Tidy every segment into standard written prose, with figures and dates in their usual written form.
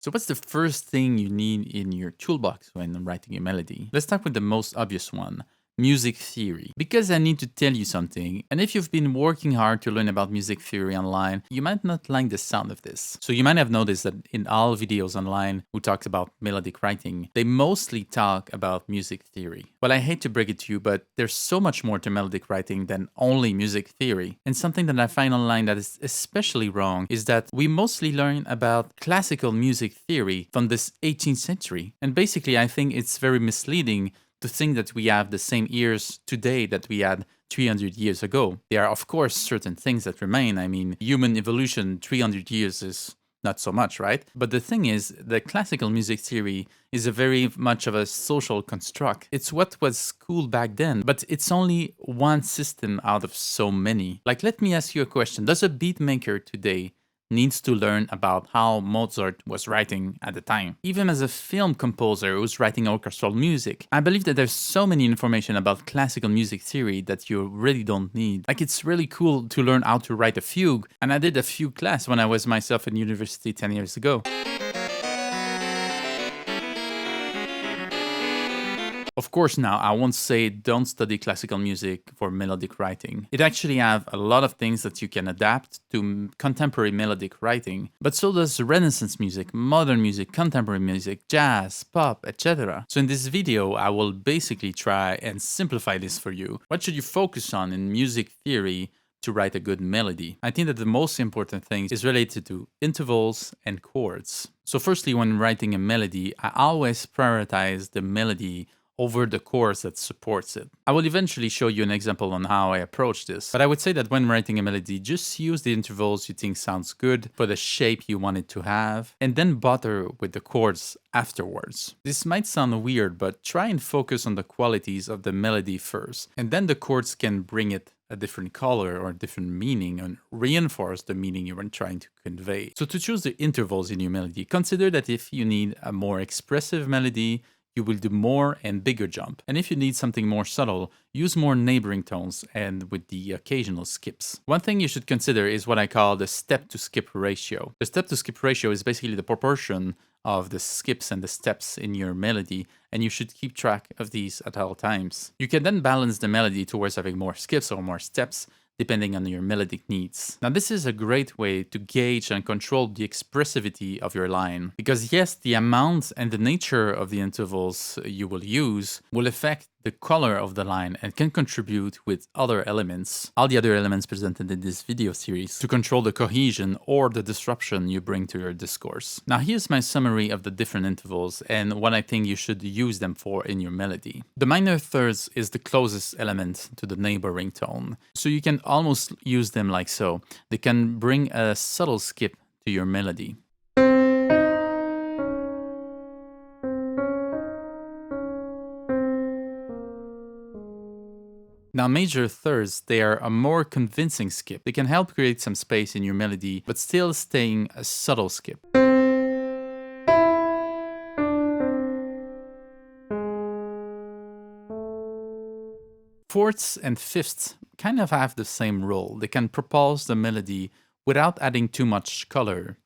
So what's the first thing you need in your toolbox when writing a melody? Let's start with the most obvious one. Music theory. Because I need to tell you something, and if you've been working hard to learn about music theory online, you might not like the sound of this. So you might have noticed that in all videos online who talks about melodic writing, they mostly talk about music theory. Well, I hate to break it to you, but there's so much more to melodic writing than only music theory. And something that I find online that is especially wrong is that we mostly learn about classical music theory from this 18th century. And basically, I think it's very misleading to think that we have the same ears today that we had 300 years ago. There are, of course, certain things that remain. I mean, human evolution, 300 years is not so much, right? But the thing is, the classical music theory is a very much of a social construct. It's what was cool back then, but it's only one system out of so many. Like, let me ask you a question. Does a beat maker today needs to learn about how Mozart was writing at the time? Even as a film composer who's writing orchestral music, I believe that there's so many information about classical music theory that you really don't need. Like, it's really cool to learn how to write a fugue, and I did a fugue class when I was myself in university 10 years ago. Of course, now I won't say don't study classical music for melodic writing. It actually have a lot of things that you can adapt to contemporary melodic writing, but so does Renaissance music, modern music, contemporary music, jazz, pop, etc. So in this video, I will basically try and simplify this for you. What should you focus on in music theory to write a good melody? I think that the most important thing is related to intervals and chords. So firstly, when writing a melody, I always prioritize the melody over the chorus that supports it. I will eventually show you an example on how I approach this, but I would say that when writing a melody, just use the intervals you think sounds good for the shape you want it to have, and then bother with the chords afterwards. This might sound weird, but try and focus on the qualities of the melody first, and then the chords can bring it a different color or a different meaning and reinforce the meaning you were trying to convey. So to choose the intervals in your melody, consider that if you need a more expressive melody, you will do more and bigger jump. And if you need something more subtle, use more neighboring tones and with the occasional skips. One thing you should consider is what I call the step to skip ratio. The step to skip ratio is basically the proportion of the skips and the steps in your melody, and you should keep track of these at all times. You can then balance the melody towards having more skips or more steps, depending on your melodic needs. Now, this is a great way to gauge and control the expressivity of your line, because yes, the amount and the nature of the intervals you will use will affect the color of the line and can contribute with other elements, all the other elements presented in this video series, to control the cohesion or the disruption you bring to your discourse. Now, here's my summary of the different intervals and what I think you should use them for in your melody. The minor thirds is the closest element to the neighboring tone, so you can almost use them like so. They can bring a subtle skip to your melody. Now, major thirds, they are a more convincing skip. They can help create some space in your melody, but still staying a subtle skip. Fourths and fifths kind of have the same role. They can propulse the melody without adding too much color.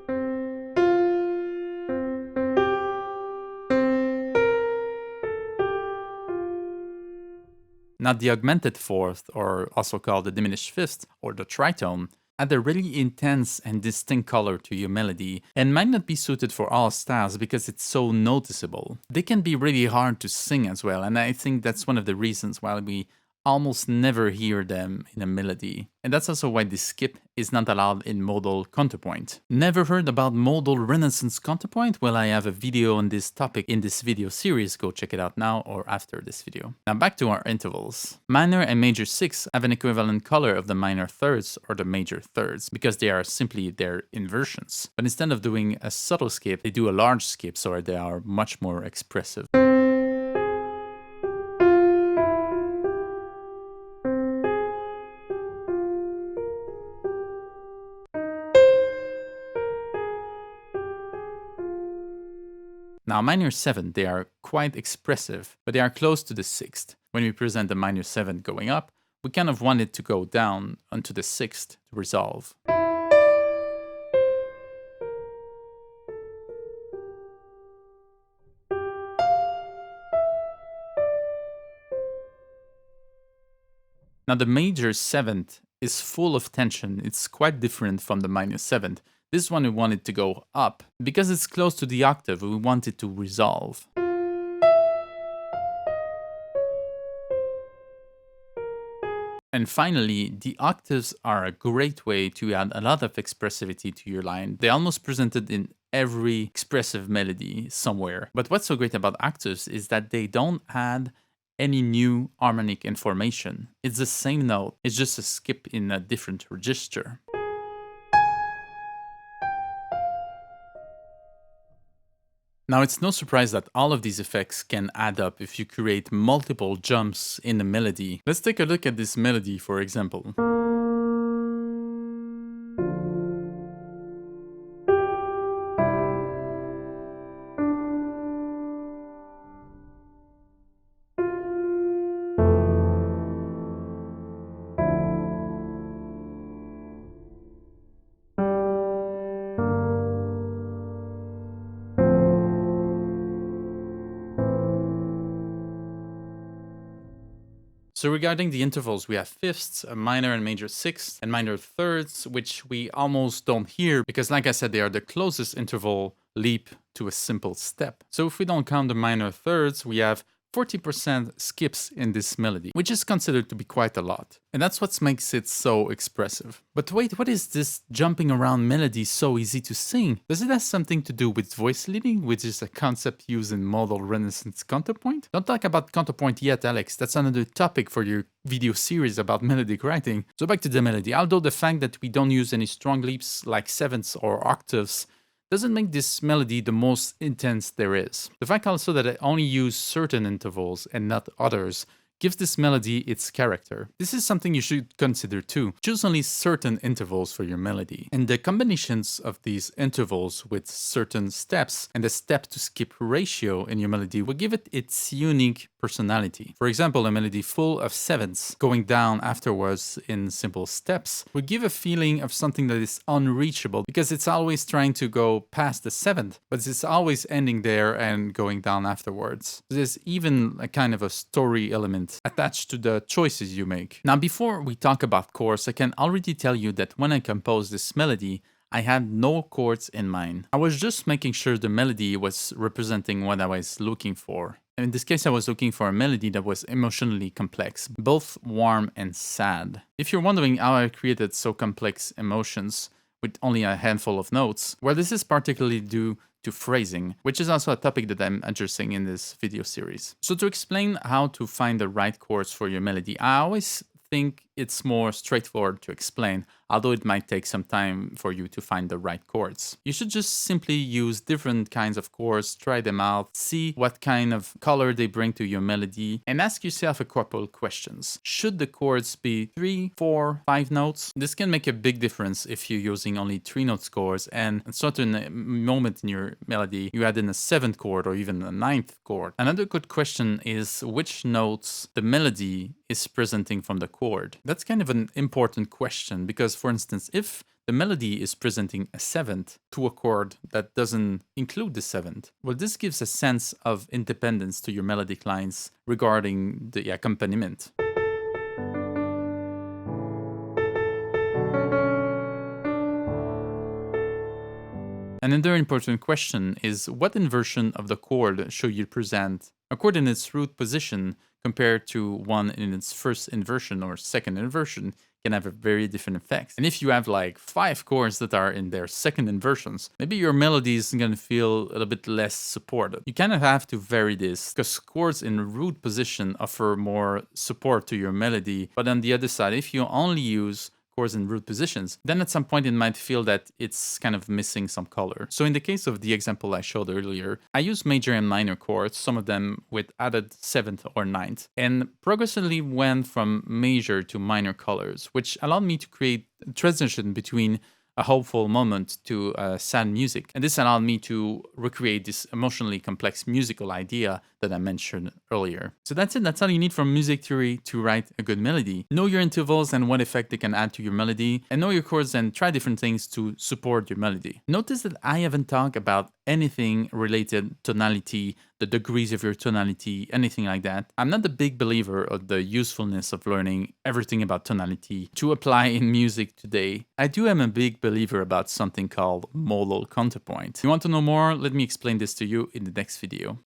Now, the augmented fourth, or also called the diminished fifth, or the tritone, add a really intense and distinct color to your melody and might not be suited for all styles because it's so noticeable. They can be really hard to sing as well, and I think that's one of the reasons why we almost never hear them in a melody. And that's also why the skip is not allowed in modal counterpoint. Never heard about modal Renaissance counterpoint? Well, I have a video on this topic in this video series. Go check it out now or after this video. Now back to our intervals. Minor and major sixths have an equivalent color of the minor thirds or the major thirds because they are simply their inversions. But instead of doing a subtle skip, they do a large skip, so they are much more expressive. Now, minor 7, they are quite expressive, but they are close to the 6th. When we present the minor 7 going up, we kind of want it to go down onto the 6th to resolve. Now the major seventh is full of tension. It's quite different from the minor seventh. This one we want it to go up. Because it's close to the octave, we want it to resolve. And finally, the octaves are a great way to add a lot of expressivity to your line. They're almost presented in every expressive melody somewhere. But what's so great about octaves is that they don't add any new harmonic information. It's the same note, it's just a skip in a different register. Now, it's no surprise that all of these effects can add up if you create multiple jumps in a melody. Let's take a look at this melody, for example. So regarding the intervals, we have fifths, a minor and major sixths, and minor thirds, which we almost don't hear because, like I said, they are the closest interval leap to a simple step. So if we don't count the minor thirds, we have 40% skips in this melody, which is considered to be quite a lot. And that's what makes it so expressive. But wait, what is this jumping around melody so easy to sing? Does it have something to do with voice leading, which is a concept used in modal Renaissance counterpoint? Don't talk about counterpoint yet, Alex. That's another topic for your video series about melodic writing. So back to the melody. Although the fact that we don't use any strong leaps like sevenths or octaves doesn't make this melody the most intense there is. The fact also that I only use certain intervals and not others gives this melody its character. This is something you should consider too. Choose only certain intervals for your melody. And the combinations of these intervals with certain steps and the step to skip ratio in your melody will give it its unique personality. For example, a melody full of sevenths going down afterwards in simple steps would give a feeling of something that is unreachable because it's always trying to go past the seventh, but it's always ending there and going down afterwards. There's even a kind of a story element attached to the choices you make. Now, before we talk about chords, I can already tell you that when I composed this melody, I had no chords in mind. I was just making sure the melody was representing what I was looking for. In this case, I was looking for a melody that was emotionally complex, both warm and sad. If you're wondering how I created so complex emotions with only a handful of notes, well, this is particularly due to phrasing, which is also a topic that I'm addressing in this video series. So to explain how to find the right chords for your melody, I always think it's more straightforward to explain, although it might take some time for you to find the right chords. You should just simply use different kinds of chords, try them out, see what kind of color they bring to your melody, and ask yourself a couple questions. Should the chords be 3, 4, 5 notes? This can make a big difference if you're using only 3-note chords, and at a certain moment in your melody, you add in a 7th chord or even a 9th chord. Another good question is which notes the melody is presenting from the chord. That's kind of an important question because, for instance, if the melody is presenting a 7th to a chord that doesn't include the 7th, well, this gives a sense of independence to your melodic lines regarding the accompaniment. Another important question is what inversion of the chord should you present? A chord in its root position compared to one in its first inversion or second inversion can have a very different effect. And if you have like 5 chords that are in their second inversions, maybe your melody is going to feel a little bit less supported. You kind of have to vary this because chords in root position offer more support to your melody. But on the other side, if you only use chords in root positions, then at some point it might feel that it's kind of missing some color. So in the case of the example I showed earlier, I use major and minor chords, some of them with added 7th or 9th, and progressively went from major to minor colors, which allowed me to create a transition between a hopeful moment to sad music. And this allowed me to recreate this emotionally complex musical idea that I mentioned earlier. So that's it. That's all you need from music theory to write a good melody. Know your intervals and what effect they can add to your melody, and know your chords and try different things to support your melody. Notice that I haven't talked about anything related tonality, the degrees of your tonality, anything like that. I'm not a big believer of the usefulness of learning everything about tonality to apply in music today. I do am a big believer about something called modal counterpoint. You want to know more? Let me explain this to you in the next video.